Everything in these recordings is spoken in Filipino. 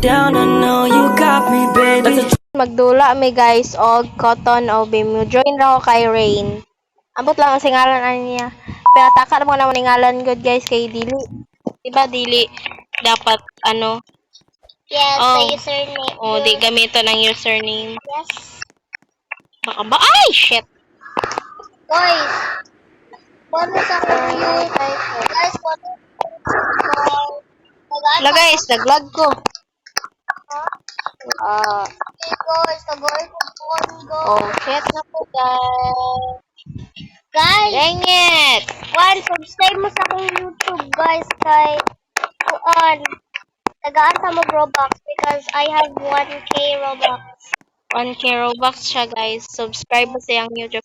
down, I know you got me, baby. Magdula mi guys og cotton o bimo. Join ra ko kay Rain. Ambot lang ang singalan ani niya. Pero taka mo naman ngalan good guys kay Dili. Diba Dili dapat ano? Yes, Oh. the username. O di gamiton ang username. Yes. Baka ba? Ay shit. Guys, paano sa kuya? Guys, paano? Wala guys, naglag ko. Okay, guys, tagay ko po. Oh shit na po guys. Guys, Dang it. subscribe mo sa akong YouTube, guys, kay Kuan. Tagaan sa mo Robux because I have 1K Robux. 1K Robux siya guys. Subscribe mo sa yung YouTube.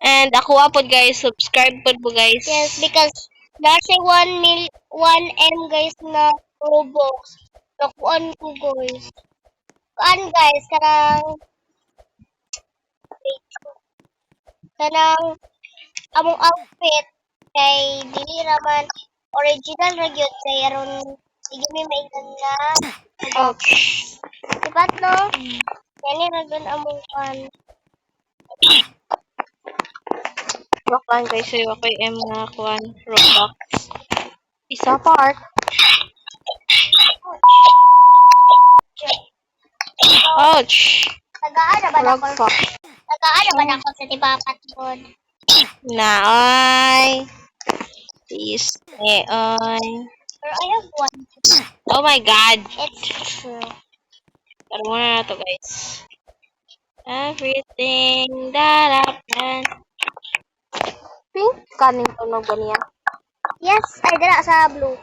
And ako po guys, subscribe po guys. Yes, because nasa 1M guys na Robux. Nakuan ko guys. Kuan guys, kanang among outfit kay dili raman original ra gyud kay aron sige may maingan na. Ouch. Diba no? Kani ra gyud among kuan. Rock lang guys, so ako yung mga kuhan, Roblox. Isa part. Ouch! Tagaan na ba Rock ako? fuck. Tagaan na ba ako sa tibapat pod? Naoy. Please. Naoy. Pero I have one. Oh my god. It's true. Pero muna na to guys. Everything that happened. Pink kanin tunog ba niya? Yes, ay dira sa blue.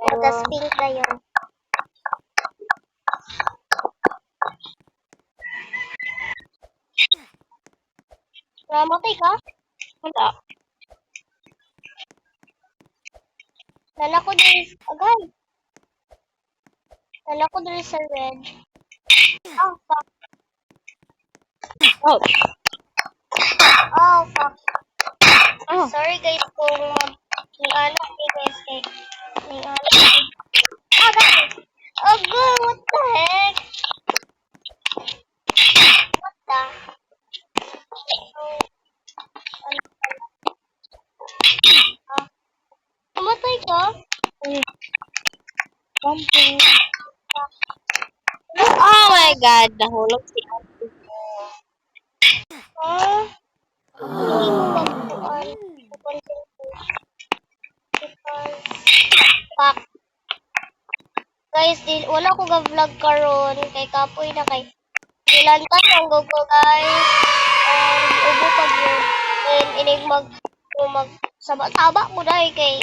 Tapos pink na yun. Namatay ka? Wala. Nala ko din. Agay. Nala ko din sa red. Oh, fuck. Ouch. Oh, fuck. Oh. Sorry guys kung may anak ni guys kay may anak. Agay. Agay, what the heck? What the? Namatay ka? Something. Oh my god, nahulog si Auntie ko. Huh? Hindi ko magpuan. Because, fuck. Guys, wala ko ga-vlog karon kay kapoy na kay ilantan ang gogo guys. Ubo pag yun. And inig mag saba ko dahil kay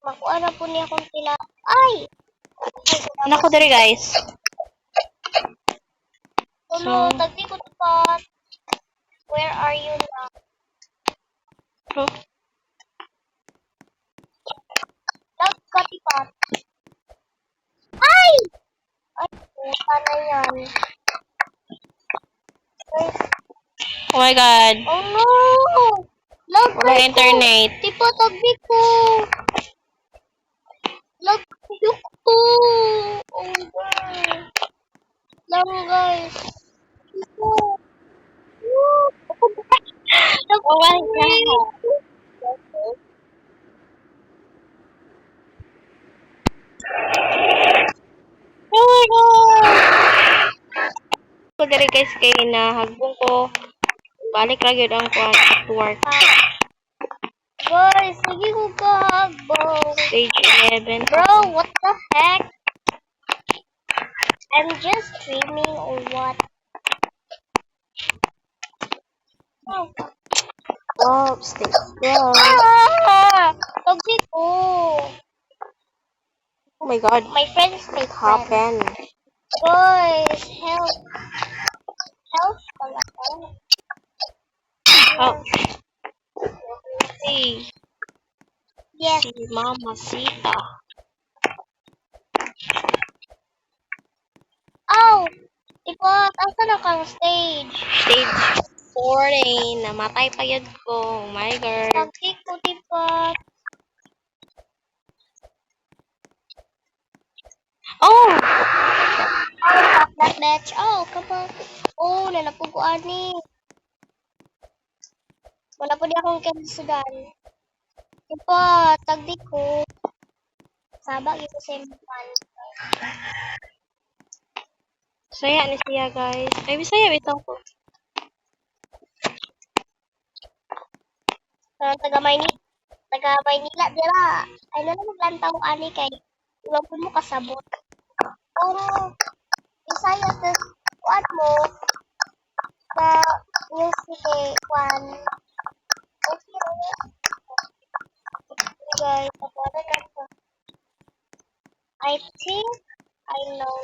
makuha na po niya akong tila. Ay! Anak ko dali guys. Tulo, So- tagdi ko pa. Where are you now? Huh? Nagkatipat. Ay! Ay, puta na yan. Oh my god. Oh no! Lag Wala internet. Tipo, tagdi ko. Lag ko. Oh my god. Lang guys. Tipo. Oh my god. Oh my god. Ko dali guys kay nahagbong ko. Balik ra gyud ang kuan at work. Guys, sige ko kahagbong. Stage 11. Bro, what the heck? I'm just streaming or what? Oh, Oh, stage 12. tagdi ko. Oh my god. My friends What make friends. happened? Guys, help. Help pala. Oh. Si, Yes. si Mama Sita. Oh! Ipot, asa na kang stage? Stage 14. Namatay pa yun ko. Oh my god. Tagdi ko, tipot. Oh! Fuck that bitch. Oh, come on. Oh, nanapog ko ani. Wala po di akong kinsudan. Ipa, tagdi ko. Sabag ito sa impan. Saya ni siya, guys. Ay, bisaya bitaw ko. Taga Maynila dira. Ay na lang maglantaw ani kay iwag mo kasabot. Kung Bisaya sa kuan mo sa music kuan. Okay, guys, I think I know.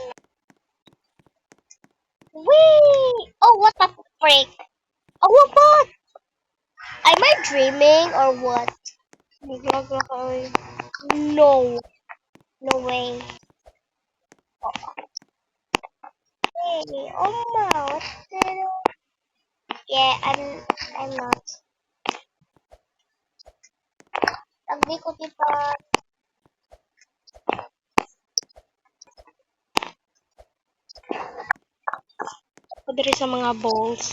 Wee! Oh, what the frick? Oh, what? Am I dreaming or what? Naglag na ka, oy. No. No way. Hey, oh my, what's that? Yeah, I'm not. Tagdi ko tipa. Ako diri sa mga balls.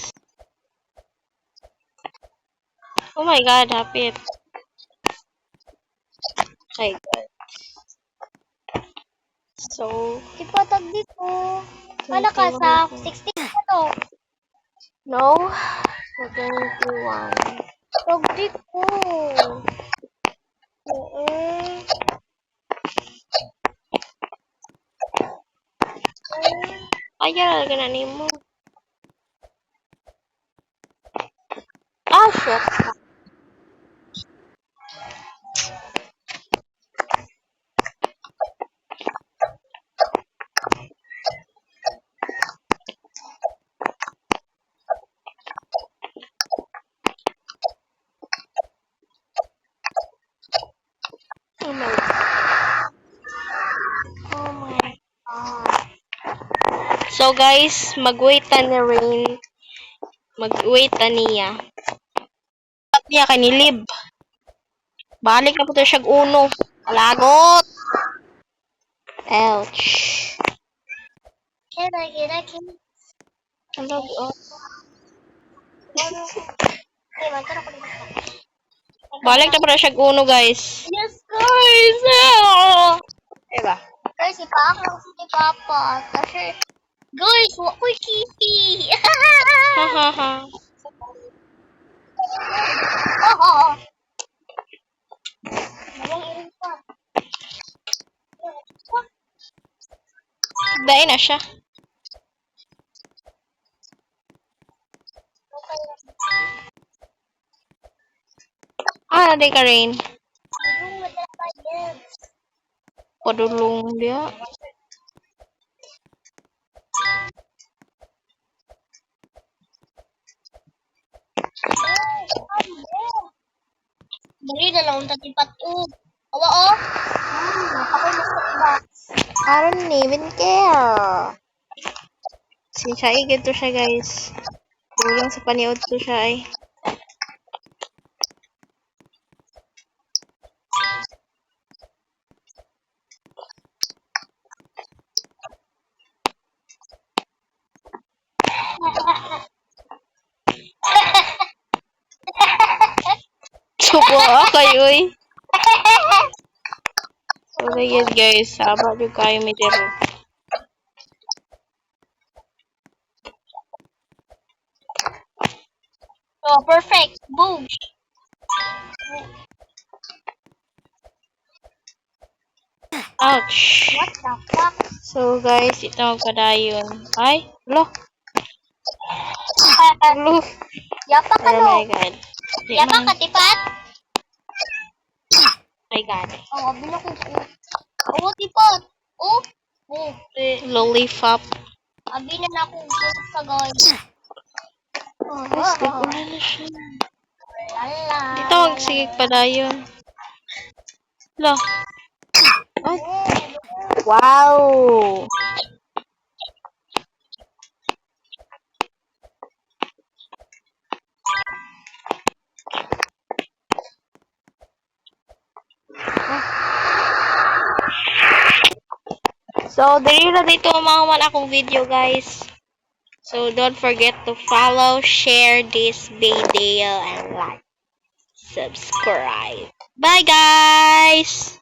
Oh my God, hapit. Okay, good. So, Tipa tagdi ko. Kala ka sa 16 na to. no. 21. Tagdi ko. Mm-mm. Ayaw, na nimo. Ah, shit. Oh my God. Oh my God. So guys, mag-wait ta ni Rain. Mag-wait ta niya. Niya kay nilib. Balik na po to siya uno. Lagot. Ouch. Can I love you all. Hey, magkano ko dito? Balik na po to siya uno, guys. Yes, guys! Diba? Guys, ipaak lang si Papa. Kasi, guys, wak ko'y kitty. Hahaha. Oo. Walang irin pa. Dahil na siya. Ah, naday ka Rain. Yung madala yan. Padulong dia. Dali na lang ang tatipat o. Awa o. Ako yung ba? I don't even care. Si Chai ganito siya, guys. Kulang sa paniod to siya ay. Subo kayo eh. Okay yun guys, sabat yung kayo may dero. Oh, perfect. Boom. Ouch! What the fuck? So guys, ito magpadayon. Ay, lo. Lo. Yapa ka Oh no? my god. Di Yapa man. ka tipat? Oh my god. Oo, bila ko. Oo, tipat. Oh. Oh. Lollipop. Abi na ako sa guys. Guys, nag-ulan na siya. Lala. Dito magsigig padayon. Lo. Ay. Wow! So, dili na dito man akong video, guys. So, don't forget to follow, share this video, and like, subscribe. Bye, guys!